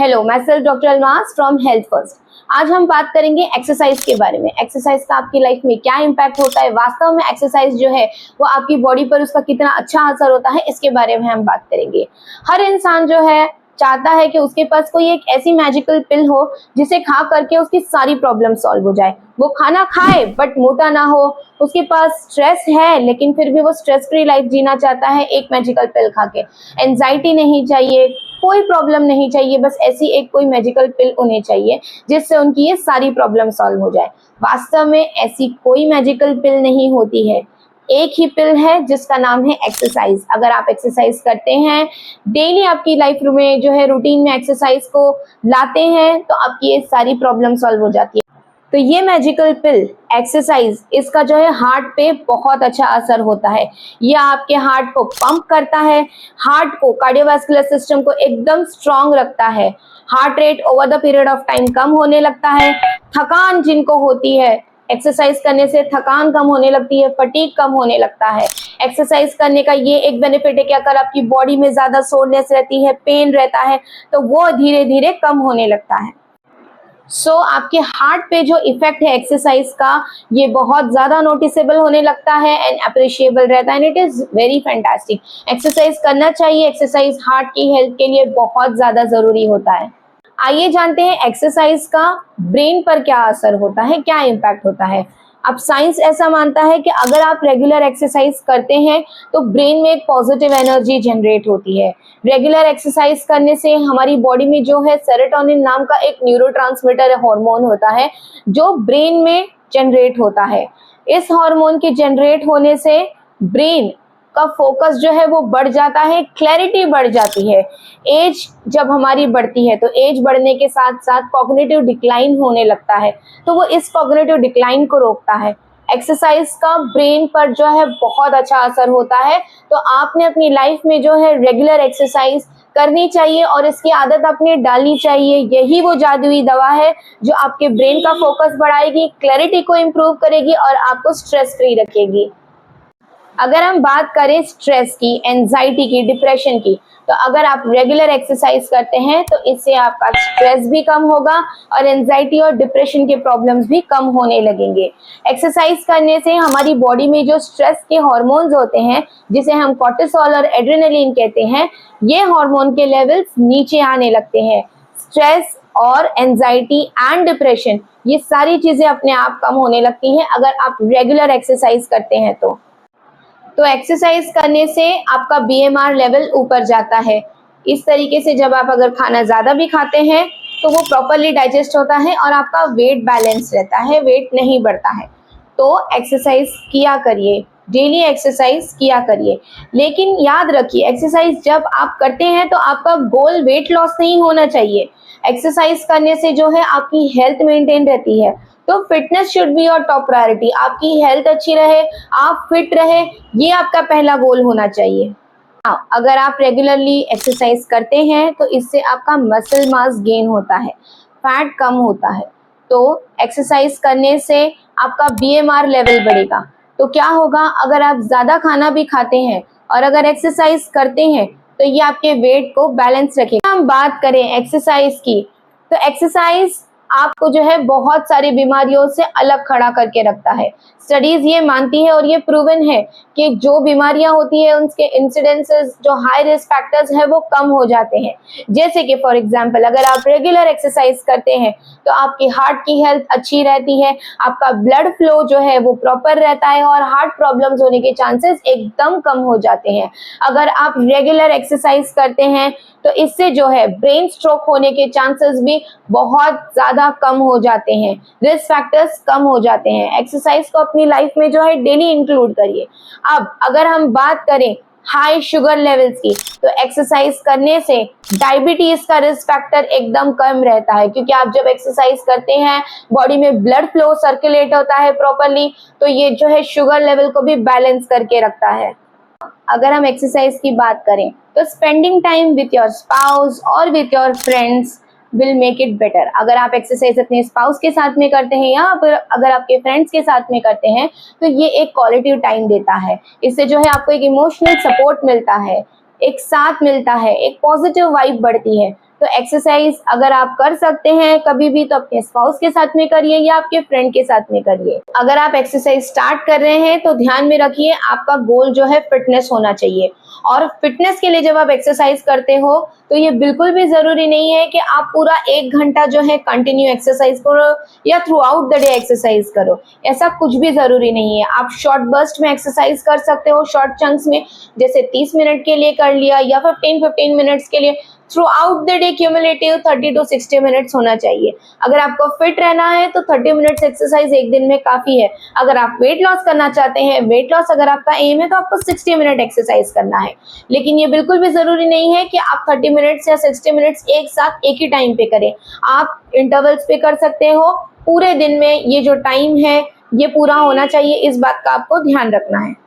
Hello, मैं self doctor Almas from health first. आज हम बात करेंगे एक्सरसाइज के बारे में। एक्सरसाइज का आपकी लाइफ में क्या इम्पैक्ट होता है, वास्तव में एक्सरसाइज जो है वो आपकी बॉडी पर उसका कितना अच्छा असर होता है, इसके बारे में हम बात करेंगे। हर इंसान जो है चाहता है कि उसके पास कोई एक ऐसी मैजिकल पिल हो जिसे खा करके उसकी सारी प्रॉब्लम सॉल्व हो जाए। वो खाना खाए बट मोटा ना हो, उसके पास स्ट्रेस है लेकिन फिर भी वो स्ट्रेस फ्री लाइफ जीना चाहता है एक मैजिकल पिल खा के। एंजाइटी नहीं चाहिए, कोई प्रॉब्लम नहीं चाहिए, बस ऐसी एक कोई मैजिकल पिल उन्हें चाहिए जिससे उनकी ये सारी प्रॉब्लम सॉल्व हो जाए। वास्तव में ऐसी कोई मैजिकल पिल नहीं होती है, एक ही पिल है जिसका नाम है एक्सरसाइज। अगर आप एक्सरसाइज करते हैं, डेली आपकी लाइफ में जो है रूटीन में एक्सरसाइज को लाते हैं, तो आपकी ये सारी प्रॉब्लम सॉल्व हो जाती है। तो ये मैजिकल पिल एक्सरसाइज, इसका जो है हार्ट पे बहुत अच्छा असर होता है। ये आपके हार्ट को पंप करता है, हार्ट को, कार्डियोवास्कुलर सिस्टम को एकदम स्ट्रांग रखता है। Heart rate over the period of time कम होने लगता है। थकान जिनको होती है, एक्सरसाइज करने से थकान कम होने लगती है, फटीग कम होने लगता है। एक्सरसाइज करने का ये एक बेनिफिट है कि अगर आपकी बॉडी में ज्यादा सोरनेस रहती है, पेन रहता है, तो वो धीरे धीरे कम होने लगता है। आपके हार्ट पे जो इफेक्ट है एक्सरसाइज का, ये बहुत ज्यादा नोटिसेबल होने लगता है एंड अप्रिशिएबल रहता है and it is very fantastic. Exercise करना चाहिए, एक्सरसाइज हार्ट की हेल्थ के लिए बहुत ज्यादा जरूरी होता है। आइए जानते हैं एक्सरसाइज का ब्रेन पर क्या असर होता है, क्या इम्पैक्ट होता है। अब साइंस ऐसा मानता है कि अगर आप रेगुलर एक्सरसाइज करते हैं तो ब्रेन में एक पॉजिटिव एनर्जी जनरेट होती है। रेगुलर एक्सरसाइज करने से हमारी बॉडी में जो है सेरोटोनिन नाम का एक न्यूरोट्रांसमीटर हार्मोन होता है जो ब्रेन में जनरेट होता है। इस हार्मोन के जनरेट होने से ब्रेन का फोकस जो है वो बढ़ जाता है, क्लैरिटी बढ़ जाती है। एज जब हमारी बढ़ती है तो एज बढ़ने के साथ साथ कॉग्निटिव डिक्लाइन होने लगता है, तो वो इस कॉग्निटिव डिक्लाइन को रोकता है। एक्सरसाइज का ब्रेन पर जो है बहुत अच्छा असर होता है। तो आपने अपनी लाइफ में जो है रेगुलर एक्सरसाइज करनी चाहिए और इसकी आदत आपने डालनी चाहिए। यही वो जादुई दवा है जो आपके ब्रेन का फोकस बढ़ाएगी, क्लैरिटी को इम्प्रूव करेगी और आपको स्ट्रेस फ्री रखेगी। अगर हम बात करें स्ट्रेस की, एंजाइटी की, डिप्रेशन की, तो अगर आप रेगुलर एक्सरसाइज करते हैं तो इससे आपका स्ट्रेस भी कम होगा और एंजाइटी और डिप्रेशन के प्रॉब्लम्स भी कम होने लगेंगे। एक्सरसाइज करने से हमारी बॉडी में जो स्ट्रेस के हार्मोन्स होते हैं, जिसे हम कॉर्टिसोल और एड्रेनलिन कहते हैं, ये हार्मोन के लेवल्स नीचे आने लगते हैं। स्ट्रेस और एंजाइटी एंड डिप्रेशन, ये सारी चीजें अपने आप कम होने लगती हैं अगर आप रेगुलर एक्सरसाइज करते हैं तो एक्सरसाइज करने से आपका बीएमआर लेवल ऊपर जाता है। इस तरीके से जब आप अगर खाना ज़्यादा भी खाते हैं तो वो प्रॉपरली डाइजेस्ट होता है और आपका वेट बैलेंस रहता है, वेट नहीं बढ़ता है। तो एक्सरसाइज किया करिए, डेली एक्सरसाइज किया करिए। लेकिन याद रखिए, एक्सरसाइज जब आप करते हैं तो आपका गोल वेट लॉस नहीं होना चाहिए। एक्सरसाइज करने से जो है आपकी हेल्थ मेंटेन रहती है, तो fitness should be your top priority. आपकी हेल्थ अच्छी रहे, आप फिट रहे, ये आपका पहला गोल होना चाहिए। अगर आप रेगुलरली एक्सरसाइज करते हैं तो इससे आपका मसल मास गेन होता है, फैट कम होता है। तो एक्सरसाइज करने से आपका बीएमआर लेवल बढ़ेगा। तो क्या होगा, अगर आप ज़्यादा खाना भी खाते हैं और अगर एक्सरसाइज करते हैं तो ये आपके वेट को बैलेंस रखेगा। हम बात करें एक्सरसाइज की, तो एक्सरसाइज आपको जो है बहुत सारी बीमारियों से अलग खड़ा करके रखता है। स्टडीज ये मानती है और ये प्रूवन है कि जो बीमारियां होती है उनके इंसिडेंसेस, जो हाई रिस्क फैक्टर्स है, वो कम हो जाते हैं। जैसे कि फॉर एग्जांपल, अगर आप रेगुलर एक्सरसाइज करते हैं तो आपकी हार्ट की हेल्थ अच्छी रहती है, आपका ब्लड फ्लो जो है वो प्रॉपर रहता है और हार्ट प्रॉब्लम्स होने के चांसेस एकदम कम हो जाते हैं। अगर आप रेगुलर एक्सरसाइज करते हैं तो इससे जो है ब्रेन स्ट्रोक होने के चांसेस भी बहुत ज़्यादा कम हो जाते हैं, रिस्क फैक्टर्स कम हो जाते हैं। एक्सरसाइज को अपनी लाइफ में जो है डेली इंक्लूड करिए। अब अगर हम बात करें हाई शुगर लेवल्स की, तो एक्सरसाइज करने से डायबिटीज का रिस्क फैक्टर एकदम कम रहता है, क्योंकि आप जब एक्सरसाइज करते हैं बॉडी में ब्लड फ्लो सर्कुलेट होता है प्रॉपरली, तो ये जो है शुगर लेवल को भी बैलेंस करके रखता है। अगर हम एक्सरसाइज की बात करें तो spending time with your spouse और with your friends will make it better. अगर आप एक्सरसाइज अपने स्पाउस के साथ में करते हैं या अगर आपके फ्रेंड्स के साथ में करते हैं तो ये एक क्वालिटी टाइम देता है। इससे जो है आपको एक इमोशनल सपोर्ट मिलता है, एक साथ मिलता है, एक पॉजिटिव वाइब बढ़ती है। तो एक्सरसाइज अगर आप कर सकते हैं कभी भी तो अपने स्पाउस के साथ में करिए या आपके फ्रेंड के साथ में करिए। अगर आप एक्सरसाइज स्टार्ट कर रहे हैं तो ध्यान में रखिए आपका गोल जो है फिटनेस होना चाहिए, और फिटनेस के लिए जब आप एक्सरसाइज करते हो तो ये बिल्कुल भी जरूरी नहीं है कि आप पूरा 1 घंटा जो है कंटिन्यू एक्सरसाइज करो या through out the day exercise करो, ऐसा कुछ भी जरूरी नहीं है। आप शॉर्ट बर्स्ट में एक्सरसाइज कर सकते हो, शॉर्ट चंक्स में, जैसे 30 मिनट के लिए कर लिया या 15 मिनट्स के लिए। Through out the day cumulative 30 to 60 minutes होना चाहिए। अगर आपको फिट रहना है तो 30 मिनट्स एक्सरसाइज एक दिन में काफी है। अगर आप वेट लॉस करना चाहते हैं, वेट लॉस अगर आपका एम है, तो आपको 60 मिनट एक्सरसाइज करना है। लेकिन ये बिल्कुल भी जरूरी नहीं है कि आप 30 मिनट्स या 60 मिनट्स एक साथ एक ही टाइम पे करें। आप इंटरवल्स पे कर सकते हो। पूरे दिन में ये जो टाइम है ये पूरा होना चाहिए, इस बात का आपको ध्यान रखना है।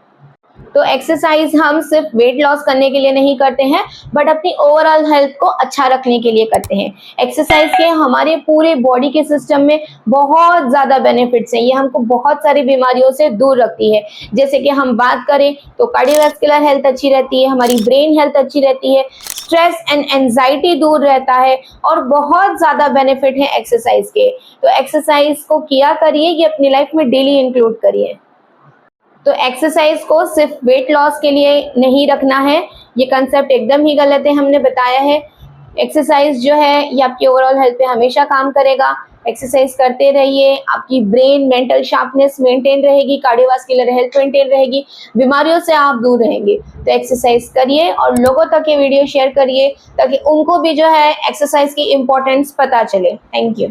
तो एक्सरसाइज हम सिर्फ वेट लॉस करने के लिए नहीं करते हैं, बट अपनी ओवरऑल हेल्थ को अच्छा रखने के लिए करते हैं। एक्सरसाइज के हमारे पूरे बॉडी के सिस्टम में बहुत ज़्यादा बेनिफिट्स हैं। ये हमको बहुत सारी बीमारियों से दूर रखती है। जैसे कि हम बात करें तो कार्डियोवैस्कुलर हेल्थ अच्छी रहती है, हमारी ब्रेन हेल्थ अच्छी रहती है, स्ट्रेस एंड एंजाइटी दूर रहता है, और बहुत ज़्यादा बेनिफिट है एक्सरसाइज के। तो एक्सरसाइज को किया करिए, ये अपनी लाइफ में डेली इंक्लूड करिए। तो एक्सरसाइज को सिर्फ वेट लॉस के लिए नहीं रखना है, ये कंसेप्ट एकदम ही गलत है। हमने बताया है एक्सरसाइज जो है ये आपकी ओवरऑल हेल्थ पे हमेशा काम करेगा। एक्सरसाइज करते रहिए, आपकी ब्रेन मेंटल शार्पनेस मेंटेन रहेगी, कार्डियोवास्कुलर हेल्थ मेंटेन रहेगी, बीमारियों से आप दूर रहेंगे। तो एक्सरसाइज करिए और लोगों तक ये वीडियो शेयर करिए ताकि उनको भी जो है एक्सरसाइज की इम्पोर्टेंस पता चले। Thank you.